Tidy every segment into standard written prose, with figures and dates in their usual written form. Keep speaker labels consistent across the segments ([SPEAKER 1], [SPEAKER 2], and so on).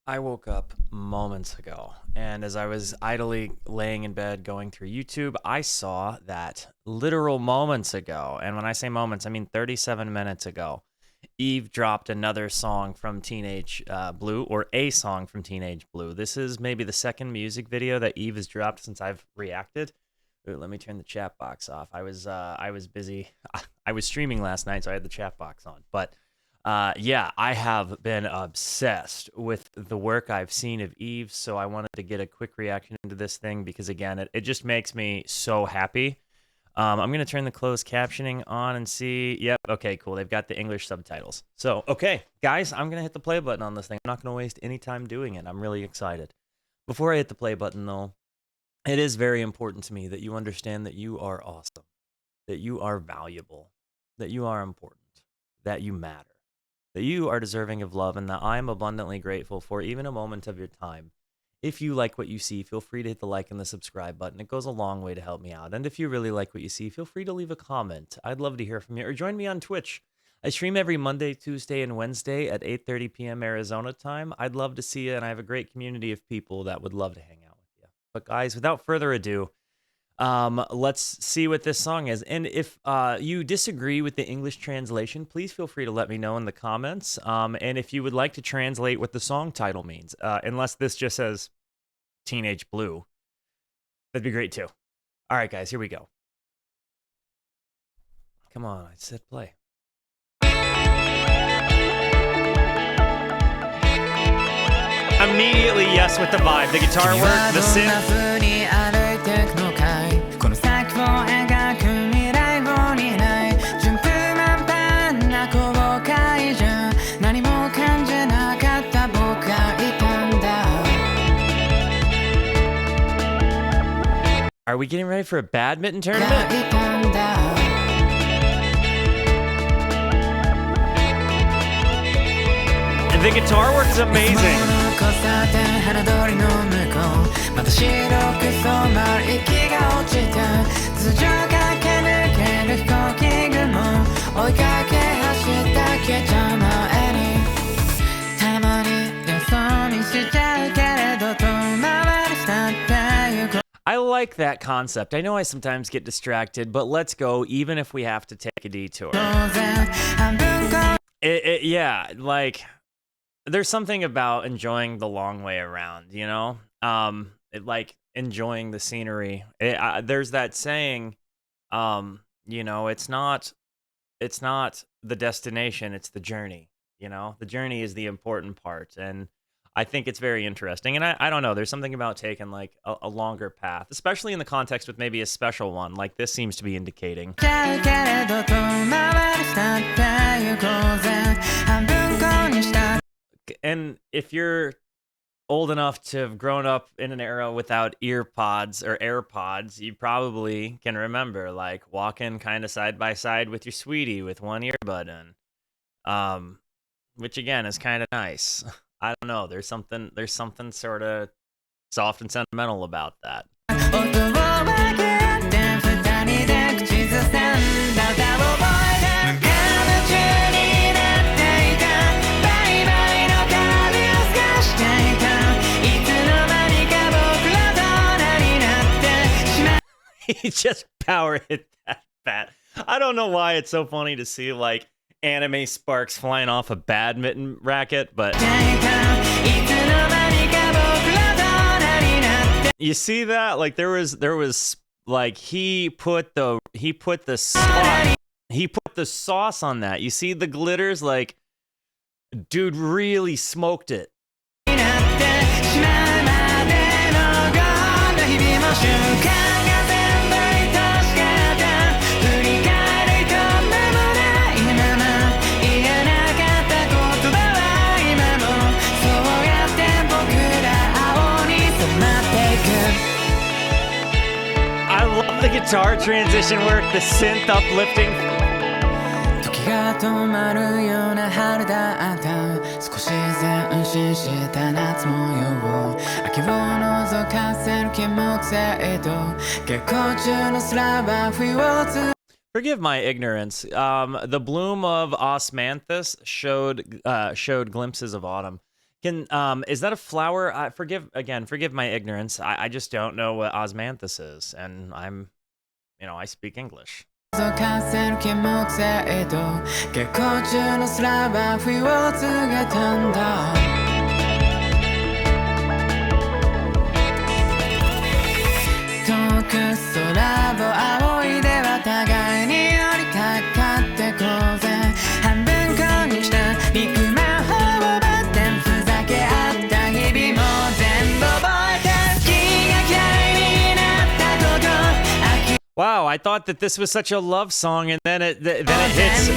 [SPEAKER 1] I woke up moments ago, and as I was idly laying in bed going through YouTube, I saw that literal moments ago, and when I say moments, I mean 37 minutes ago, Eve dropped another song from Teenage Blue, or a song from Teenage Blue. This is maybe the second music video that Eve has dropped since I've reacted. Ooh, let me turn the chat box off. I was busy. I was streaming last night, so I had the chat box on, but. Yeah, I have been obsessed with the work I've seen of Eve, so I wanted to get a quick reaction to this thing because, again, it just makes me so happy. I'm going to turn the closed captioning on and see. Yep, okay, cool. They've got the English subtitles. So, okay, guys, I'm going to hit the play button on this thing. I'm not going to waste any time doing it. I'm really excited. Before I hit the play button, though, it is very important to me that you understand that you are awesome, that you are valuable, that you are important, that you matter. That you are deserving of love, and that I am abundantly grateful for even a moment of your time. If you like what you see, feel free to hit the like and the subscribe button. It goes a long way to help me out. And if you really like what you see, feel free to leave a comment. I'd love to hear from you. Or join me on Twitch. I stream every Monday, Tuesday, and Wednesday at 8:30 p.m. Arizona time. I'd love to see you, and I have a great community of people that would love to hang out with you. But guys, without further ado, let's see what this song is. And if you disagree with the English translation, please feel free to let me know in the comments. And if you would like to translate what the song title means, unless this just says Teenage Blue, that'd be great too. All right, guys, here we go. Come on, I said play. Immediately, yes, with the vibe, the guitar work, the synth. この先を描く未来を担い順風満帆な後悔じゃ何も感じなかった僕がいたんだ Are we getting ready for a badminton tournament? And the guitar work is amazing. I like that concept. I know I sometimes get distracted, but let's go even if we have to take a detour. Yeah, like there's something about enjoying the long way around, you know? Like enjoying the scenery. There's that saying, you know, it's not the destination, it's the journey, you know? The journey is the important part, and I think it's very interesting. And I don't know, there's something about taking like a longer path, especially in the context with maybe a special one, like this seems to be indicating. And if you're old enough to have grown up in an era without ear pods or AirPods, you probably can remember like walking kind of side by side with your sweetie with one earbud in, which again is kind of nice. I don't know. There's something sort of soft and sentimental about that. He just power hit that bat. I don't know why it's so funny to see like anime sparks flying off a badminton racket, but you see that? Like there was like he put the sauce on that. You see the glitters? Like dude really smoked it. I love the guitar transition work, the synth uplifting. Forgive my ignorance. The bloom of osmanthus showed glimpses of autumn. Is that a flower? Forgive my ignorance. I just don't know what osmanthus is, and I speak English. Wow, I thought that this was such a love song, and then it hits.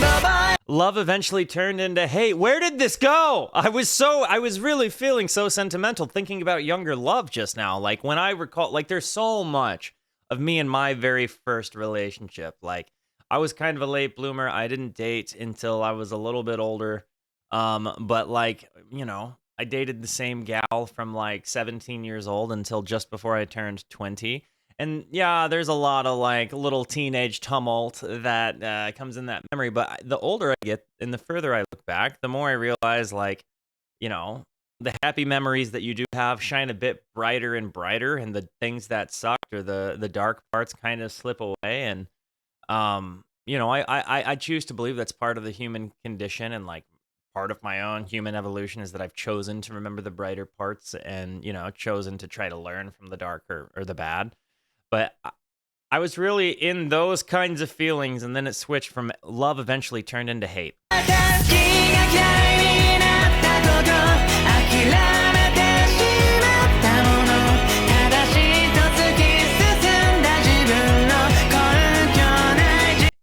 [SPEAKER 1] Love eventually turned into hate. Where did this go? I was really feeling so sentimental thinking about younger love just now. Like when I recall, like there's so much of me and my very first relationship. Like I was kind of a late bloomer. I didn't date until I was a little bit older. But like, I dated the same gal from like 17 years old until just before I turned 20. And yeah, there's a lot of like little teenage tumult that comes in that memory. But the older I get and the further I look back, the more I realize like, the happy memories that you do have shine a bit brighter and brighter, and the things that sucked or the dark parts kind of slip away. And, I choose to believe that's part of the human condition, and like part of my own human evolution is that I've chosen to remember the brighter parts and, chosen to try to learn from the dark or the bad. But I was really in those kinds of feelings, and then it switched from love eventually turned into hate.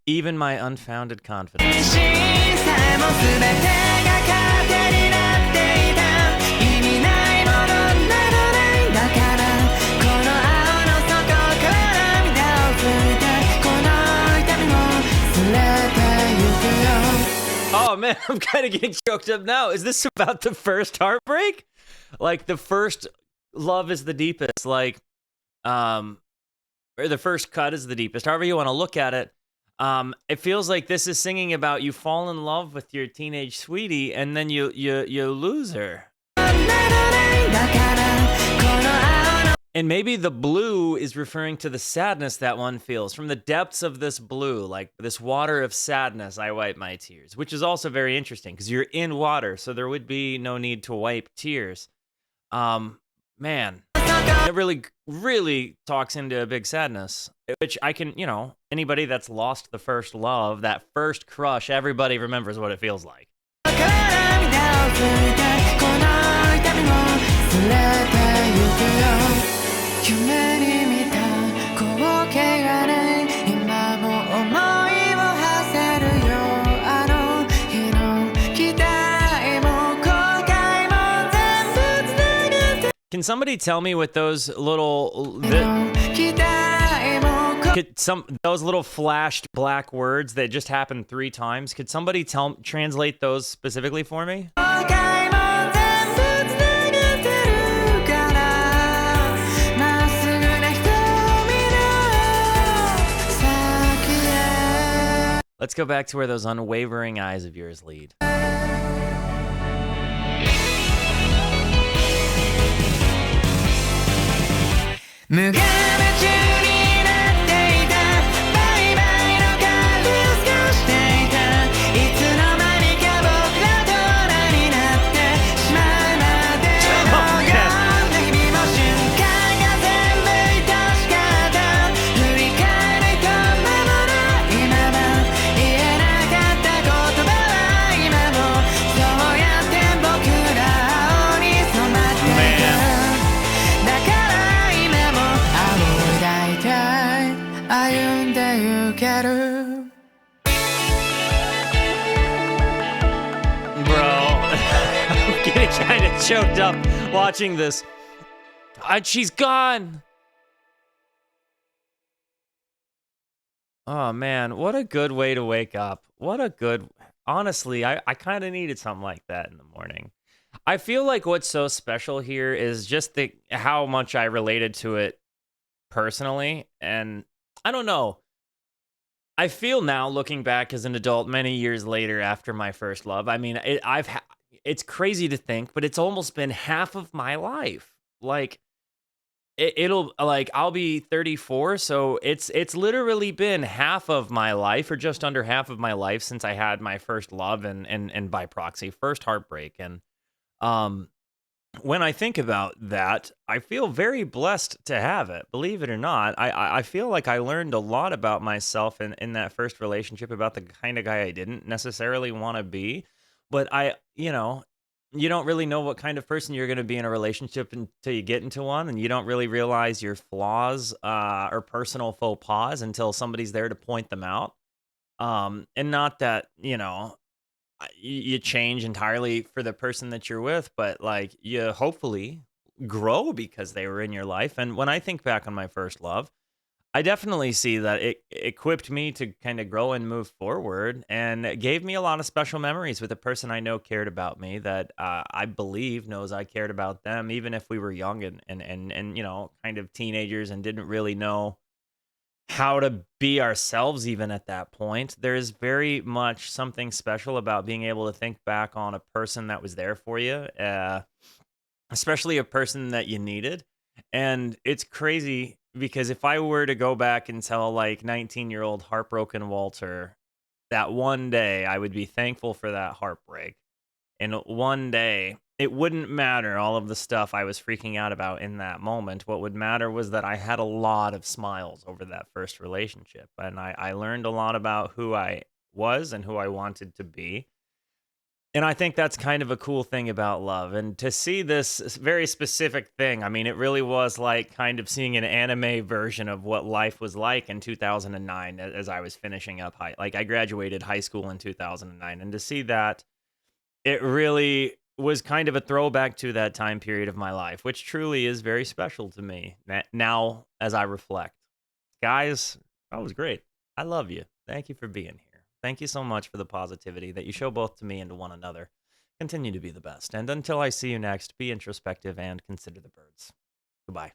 [SPEAKER 1] Even my unfounded confidence. Oh man, I'm kind of getting choked up now. Is this about the first heartbreak? Like the first love is the deepest, like, or the first cut is the deepest, however you want to look at it. It feels like this is singing about you fall in love with your teenage sweetie and then you lose her. And maybe the blue is referring to the sadness that one feels. From the depths of this blue, like this water of sadness, I wipe my tears, which is also very interesting because you're in water, so there would be no need to wipe tears. Man, it really, really talks into a big sadness, which I can, anybody that's lost the first love, that first crush, everybody remembers what it feels like. Can somebody tell me what those little those little flashed black words that just happened 3 times? Could somebody translate those specifically for me? Let's go back to where those unwavering eyes of yours lead. Kind of choked up watching this. She's gone. Oh man, what a good way to wake up. Honestly, I kind of needed something like that in the morning. I feel like what's so special here is just how much I related to it personally. And I don't know. I feel now looking back as an adult many years later after my first love. I mean, it's crazy to think, but it's almost been half of my life. Like it'll like I'll be 34, so it's literally been half of my life or just under half of my life since I had my first love and by proxy first heartbreak. And um when I think about that, I feel very blessed to have it. Believe it or not, I feel like I learned a lot about myself in that first relationship, about the kind of guy I didn't necessarily want to be. But you don't really know what kind of person you're going to be in a relationship until you get into one, and you don't really realize your flaws or personal faux pas until somebody's there to point them out. And not that you change entirely for the person that you're with, but like you hopefully grow because they were in your life. And when I think back on my first love, I definitely see that it equipped me to kind of grow and move forward, and it gave me a lot of special memories with a person I know cared about me, that I believe knows I cared about them, even if we were young and kind of teenagers and didn't really know how to be ourselves even at that point. There's very much something special about being able to think back on a person that was there for you, especially a person that you needed. And it's crazy because if I were to go back and tell like 19-year-old heartbroken Walter that one day I would be thankful for that heartbreak, and one day, it wouldn't matter all of the stuff I was freaking out about in that moment. What would matter was that I had a lot of smiles over that first relationship. And I learned a lot about who I was and who I wanted to be. And I think that's kind of a cool thing about love. And to see this very specific thing, I mean, it really was like kind of seeing an anime version of what life was like in 2009 as I was finishing up like I graduated high school in 2009. And to see that, it really was kind of a throwback to that time period of my life, which truly is very special to me now as I reflect. Guys, that was great. I love you. Thank you for being here. Thank you so much for the positivity that you show both to me and to one another. Continue to be the best. And until I see you next, be introspective and consider the birds. Goodbye.